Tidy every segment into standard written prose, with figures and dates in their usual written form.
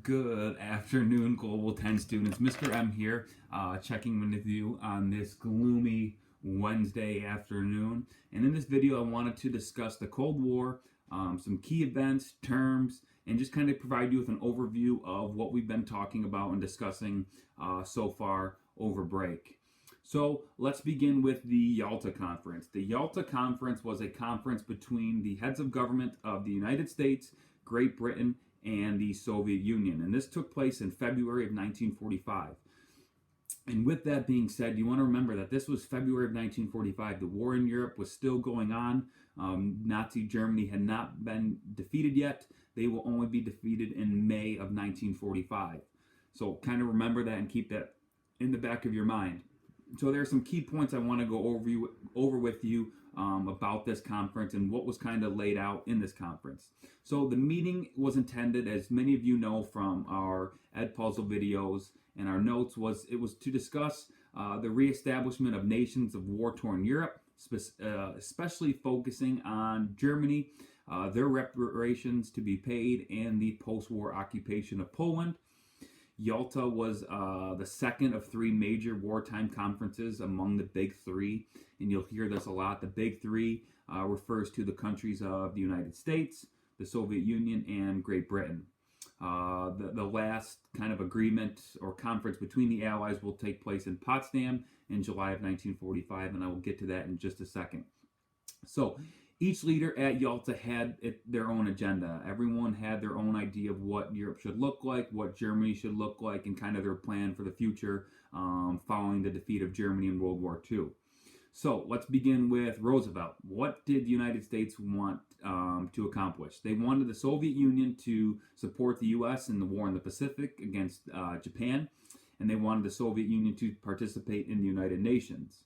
Good afternoon, Global 10 students. Mr. M here, checking in with you on this gloomy Wednesday afternoon. And in this video, I wanted to discuss the Cold War, some key events, terms, and just kind of provide you with an overview of what we've been talking about and discussing so far over break. So let's begin with the Yalta Conference. The Yalta Conference was a conference between the heads of government of the United States, Great Britain, and the Soviet Union. And this took place in February of 1945. And with that being said, you want to remember that this was February of 1945. The war in Europe was still going on. Nazi Germany had not been defeated yet. They will only be defeated in May of 1945. So kind of remember that and keep that in the back of your mind. So there are some key points I want to go over with you about this conference and what was kind of laid out in this conference. So the meeting was intended, as many of you know from our Ed Puzzle videos and our notes, was to discuss the reestablishment of nations of war-torn Europe, especially focusing on Germany, their reparations to be paid, and the post-war occupation of Poland. Yalta was the second of three major wartime conferences among the big three, and you'll hear this a lot. The big three refers to the countries of the United States, the Soviet Union, and Great Britain. The last kind of agreement or conference between the Allies will take place in Potsdam in July of 1945, and I will get to that in just a second. So each leader at Yalta had their own agenda. Everyone had their own idea of what Europe should look like, what Germany should look like, and kind of their plan for the future following the defeat of Germany in World War II. So let's begin with Roosevelt. What did the United States want to accomplish? They wanted the Soviet Union to support the U.S. in the war in the Pacific against Japan, and they wanted the Soviet Union to participate in the United Nations.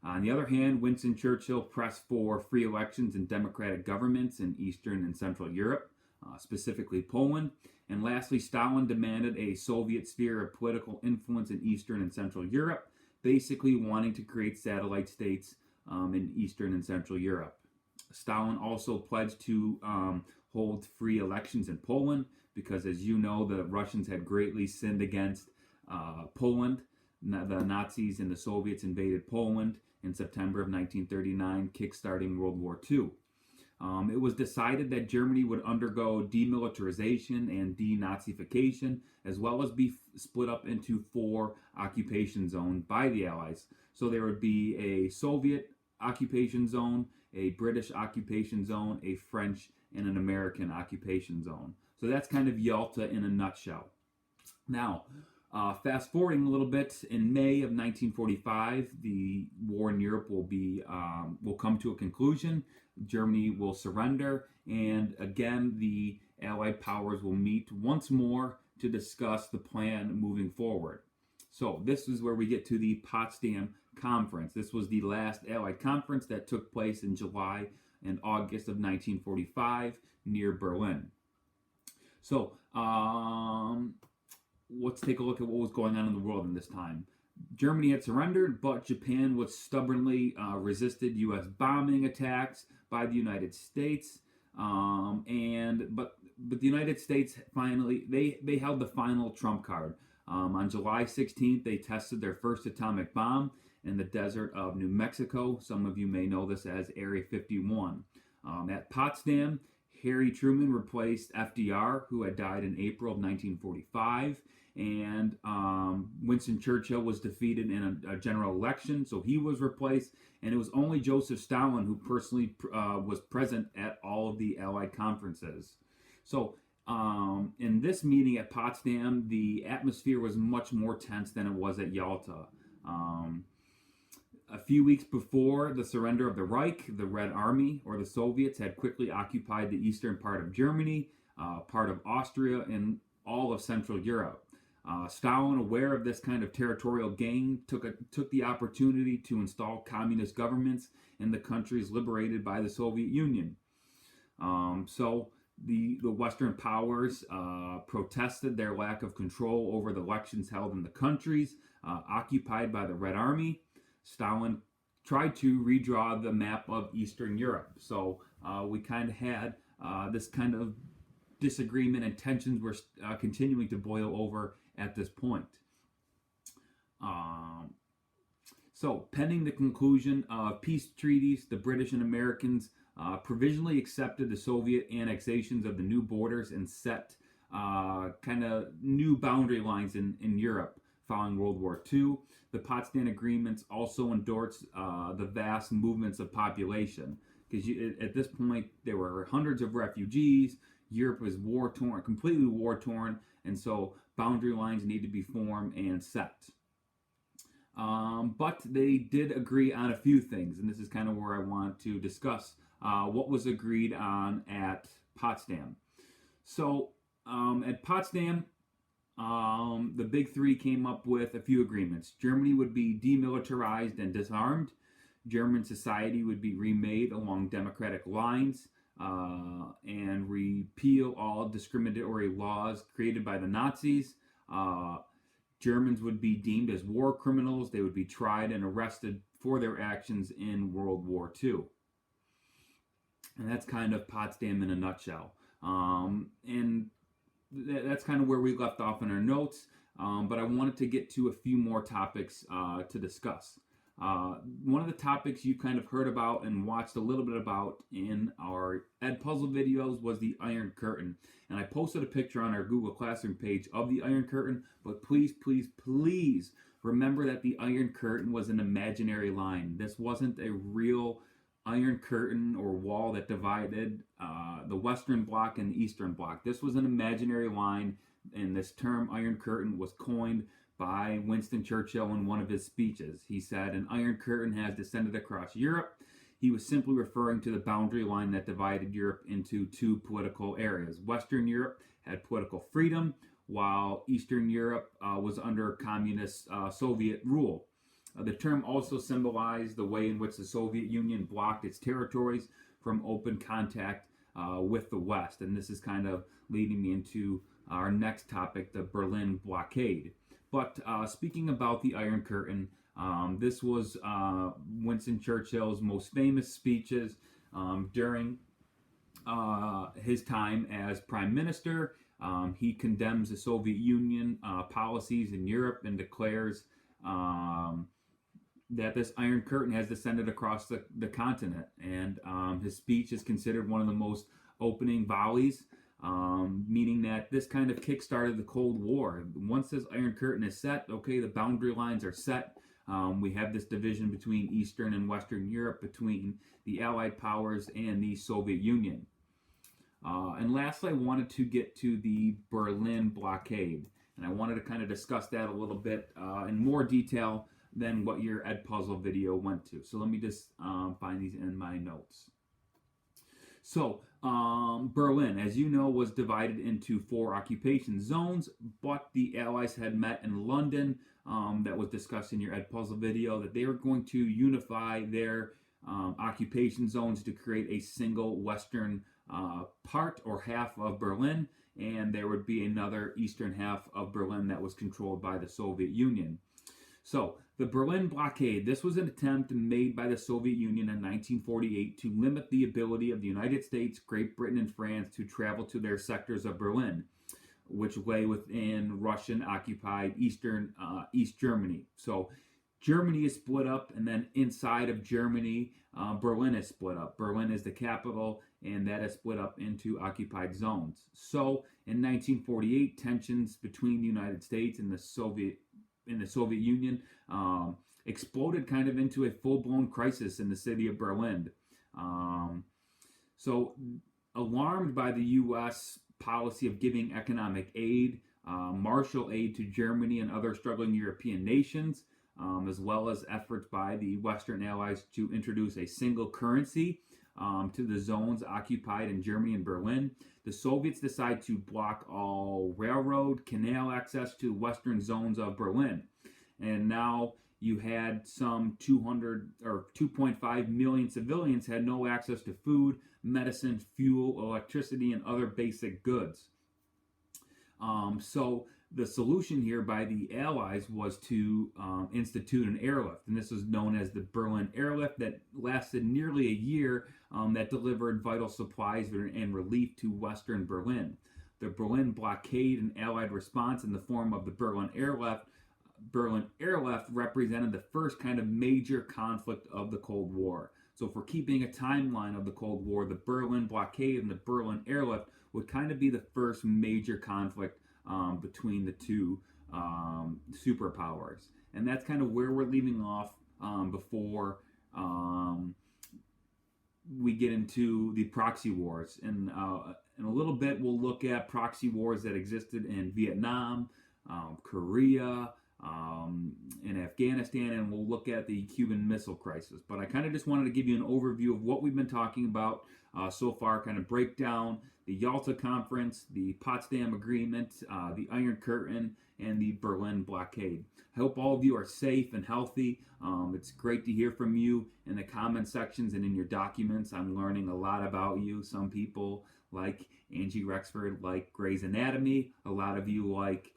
On the other hand, Winston Churchill pressed for free elections and democratic governments in Eastern and Central Europe, specifically Poland. And lastly, Stalin demanded a Soviet sphere of political influence in Eastern and Central Europe, basically wanting to create satellite states in Eastern and Central Europe. Stalin also pledged to hold free elections in Poland because, as you know, the Russians had greatly sinned against Poland. The Nazis and the Soviets invaded Poland in September of 1939, kickstarting World War II. It was decided that Germany would undergo demilitarization and denazification, as well as be split up into 4 occupation zones by the Allies. So there would be a Soviet occupation zone, a British occupation zone, a French, and an American occupation zone. So that's kind of Yalta in a nutshell. Now, fast forwarding a little bit, in May of 1945, the war in Europe will come to a conclusion. Germany will surrender, and again, the Allied powers will meet once more to discuss the plan moving forward. So this is where we get to the Potsdam Conference. This was the last Allied conference that took place in July and August of 1945 near Berlin. So, let's take a look at what was going on in the world in this time. Germany had surrendered, but Japan was stubbornly resisted U.S. bombing attacks by the United States. But the United States finally they held the final trump card. On July 16th, they tested their first atomic bomb in the desert of New Mexico. Some of you may know this as Area 51. At Potsdam, Harry Truman replaced FDR, who had died in April of 1945, and Winston Churchill was defeated in a general election, so he was replaced, and it was only Joseph Stalin who personally was present at all of the Allied conferences. So in this meeting at Potsdam, the atmosphere was much more tense than it was at Yalta. A few weeks before the surrender of the Reich, the Red Army, or the Soviets, had quickly occupied the eastern part of Germany, part of Austria, and all of Central Europe. Stalin, aware of this kind of territorial gain, took the opportunity to install communist governments in the countries liberated by the Soviet Union. So the Western powers protested their lack of control over the elections held in the countries occupied by the Red Army. Stalin tried to redraw the map of Eastern Europe. So we kind of had this kind of disagreement and tensions were continuing to boil over at this point. So, pending the conclusion of peace treaties, the British and Americans provisionally accepted the Soviet annexations of the new borders and set kind of new boundary lines in Europe following World War II. The Potsdam Agreements also endorsed the vast movements of population, because at this point there were hundreds of refugees. Europe was war torn, completely war torn, and so boundary lines need to be formed and set. But they did agree on a few things, and this is kind of where I want to discuss what was agreed on at Potsdam. So at Potsdam, the big three came up with a few agreements. Germany would be demilitarized and disarmed. German society would be remade along democratic lines, and repeal all discriminatory laws created by the Nazis. Germans would be deemed as war criminals. They would be tried and arrested for their actions in World War II. And that's kind of Potsdam in a nutshell. And that's kind of where we left off in our notes. But I wanted to get to a few more topics to discuss. One of the topics you kind of heard about and watched a little bit about in our Ed Puzzle videos was the Iron Curtain. And I posted a picture on our Google Classroom page of the Iron Curtain, but please, please, please remember that the Iron Curtain was an imaginary line. This wasn't a real Iron Curtain or wall that divided the Western Bloc and the Eastern Bloc. This was an imaginary line, and this term Iron Curtain was coined by Winston Churchill in one of his speeches. He said, "An iron curtain has descended across Europe." He was simply referring to the boundary line that divided Europe into two political areas. Western Europe had political freedom, while Eastern Europe was under communist Soviet rule. The term also symbolized the way in which the Soviet Union blocked its territories from open contact with the West. And this is kind of leading me into our next topic, the Berlin Blockade. But speaking about the Iron Curtain, this was Winston Churchill's most famous speeches during his time as Prime Minister. He condemns the Soviet Union policies in Europe and declares that this Iron Curtain has descended across the continent. And his speech is considered one of the most opening volleys, meaning that this kind of kickstarted the Cold War. Once this Iron Curtain is set, okay, the boundary lines are set. We have this division between Eastern and Western Europe, between the Allied powers and the Soviet Union. And lastly, I wanted to get to the Berlin Blockade. And I wanted to kind of discuss that a little bit in more detail than what your Ed Puzzle video went to. So let me just find these in my notes. So, Berlin, as you know, was divided into 4 occupation zones, but the Allies had met in London, that was discussed in your Ed Puzzle video, that they were going to unify their occupation zones to create a single western part or half of Berlin, and there would be another eastern half of Berlin that was controlled by the Soviet Union. So, the Berlin Blockade, this was an attempt made by the Soviet Union in 1948 to limit the ability of the United States, Great Britain, and France to travel to their sectors of Berlin, which lay within Russian-occupied East Germany. So, Germany is split up, and then inside of Germany, Berlin is split up. Berlin is the capital, and that is split up into occupied zones. So, in 1948, tensions between the United States and the Soviet Union exploded kind of into a full-blown crisis in the city of Berlin. So, alarmed by the U.S. policy of giving economic aid, Marshall aid to Germany and other struggling European nations, as well as efforts by the Western Allies to introduce a single currency to the zones occupied in Germany and Berlin, the Soviets decide to block all railroad, canal access to western zones of Berlin. And now you had some 2.5 million civilians had no access to food, medicine, fuel, electricity, and other basic goods. So the solution here by the Allies was to institute an airlift, and this was known as the Berlin Airlift that lasted nearly a year, that delivered vital supplies and relief to Western Berlin. The Berlin Blockade and Allied response in the form of the Berlin Airlift represented the first kind of major conflict of the Cold War. So if we're keeping a timeline of the Cold War, the Berlin Blockade and the Berlin Airlift would kind of be the first major conflict between the two superpowers. And that's kind of where we're leaving off before we get into the proxy wars. And in a little bit, we'll look at proxy wars that existed in Vietnam, Korea, in Afghanistan, and we'll look at the Cuban Missile Crisis. But I kind of just wanted to give you an overview of what we've been talking about so far, kind of break down the Yalta Conference, the Potsdam Agreement, the Iron Curtain, and the Berlin Blockade. I hope all of you are safe and healthy. It's great to hear from you in the comment sections and in your documents. I'm learning a lot about you. Some people like Angie Rexford, like Grey's Anatomy. A lot of you like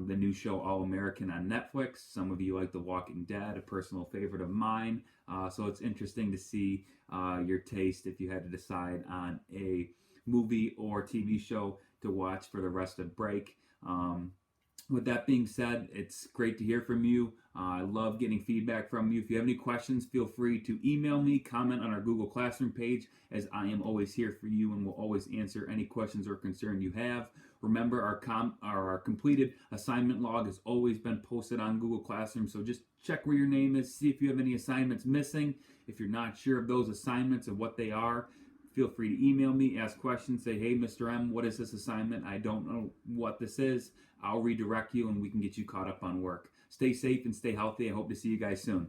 the new show All American on Netflix. Some of you like The Walking Dead, a personal favorite of mine. So it's interesting to see your taste if you had to decide on a movie or TV show to watch for the rest of break. With that being said, it's great to hear from you. I love getting feedback from you. If you have any questions, feel free to email me, comment on our Google Classroom page, as I am always here for you and will always answer any questions or concern you have. Remember, our completed assignment log has always been posted on Google Classroom, so just check where your name is, see if you have any assignments missing. If you're not sure of those assignments and what they are, feel free to email me, ask questions, say, hey, Mr. M, what is this assignment? I don't know what this is. I'll redirect you and we can get you caught up on work. Stay safe and stay healthy. I hope to see you guys soon.